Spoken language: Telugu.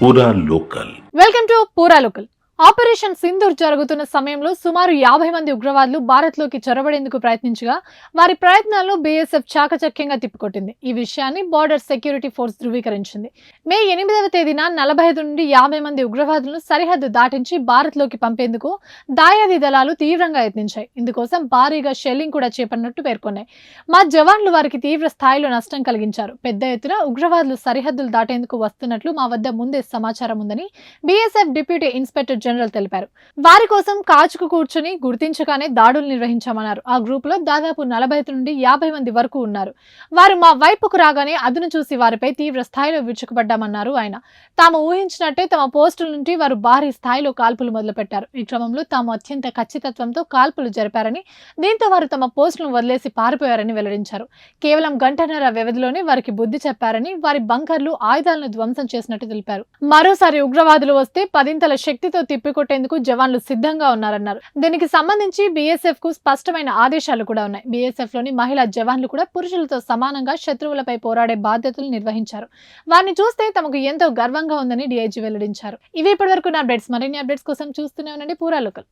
పూరా లోకల్. వెల్కమ్ టు పూరా లోకల్. ఆపరేషన్ సింధూర్ జరుగుతున్న సమయంలో సుమారు 50 మంది ఉగ్రవాదులు భారత్లోకి చొరబడేందుకు ప్రయత్నించగా వారి ప్రయత్నాలను బీఎస్ఎఫ్ చాకచక్యంగా తిప్పికొట్టింది. ఈ విషయాన్ని బార్డర్ సెక్యూరిటీ ఫోర్స్ ధృవీకరించింది. మే 8వ తేదీన 45 నుండి 50 మంది ఉగ్రవాదులను సరిహద్దు దాటించి భారత్లోకి పంపేందుకు దాయాది దళాలు తీవ్రంగా యత్నించాయి. ఇందుకోసం భారీగా షెల్లింగ్ కూడా చేపట్టినట్టు పేర్కొన్నాయి. మా జవాన్లు వారికి తీవ్ర స్థాయిలో నష్టం కలిగించారు. పెద్ద ఎత్తున ఉగ్రవాదులు సరిహద్దులు దాటేందుకు వస్తున్నట్లు మా వద్ద ముందే సమాచారం ఉందని బీఎస్ఎఫ్ డిప్యూటీ ఇన్స్పెక్టర్ జనరల్ తెలిపారు. వారి కోసం కాచుకు కూర్చుని గుర్తించగానే దాడులు నిర్వహించామన్నారు. ఆ గ్రూప్ లో దాదాపు 40 నుండి 50 మంది వరకు ఉన్నారు. వారు మా వైపుకు రాగానే అదును చూసి వారిపై తీవ్ర స్థాయిలో విరుచుకుపడ్డామన్నారు ఆయన. తాము ఊహించినట్టే తమ పోస్టుల నుండి వారు భారీ స్థాయిలో కాల్పులు మొదలుపెట్టారు. ఈ క్రమంలో తాము అత్యంత ఖచ్చితత్వంతో కాల్పులు జరిపారని, దీంతో వారు తమ పోస్టులను వదిలేసి పారిపోయారని వెల్లడించారు. కేవలం గంటన్నర వ్యవధిలోనే వారికి బుద్ధి చెప్పారని, వారి బంకర్లు ఆయుధాలను ధ్వంసం చేసినట్టు తెలిపారు. మరోసారి ఉగ్రవాదులు వస్తే 10ంతల శక్తితో తిప్పికొట్టేందుకు జవాన్లు సిద్ధంగా ఉన్నారన్నారు. దీనికి సంబంధించి బీఎస్ఎఫ్ కు స్పష్టమైన ఆదేశాలు కూడా ఉన్నాయి. బీఎస్ఎఫ్ లోని మహిళా జవాన్లు కూడా పురుషులతో సమానంగా శత్రువులపై పోరాడే బాధ్యతలు నిర్వహించారు. వారిని చూస్తే తమకు ఎంతో గర్వంగా ఉందని డీఐజీ వెల్లడించారు. ఇవి ఇప్పటివరకు నా అప్డేట్స్. మరిన్ని అప్డేట్స్ కోసం చూస్తూనే ఉండండి పూరా లోకల్.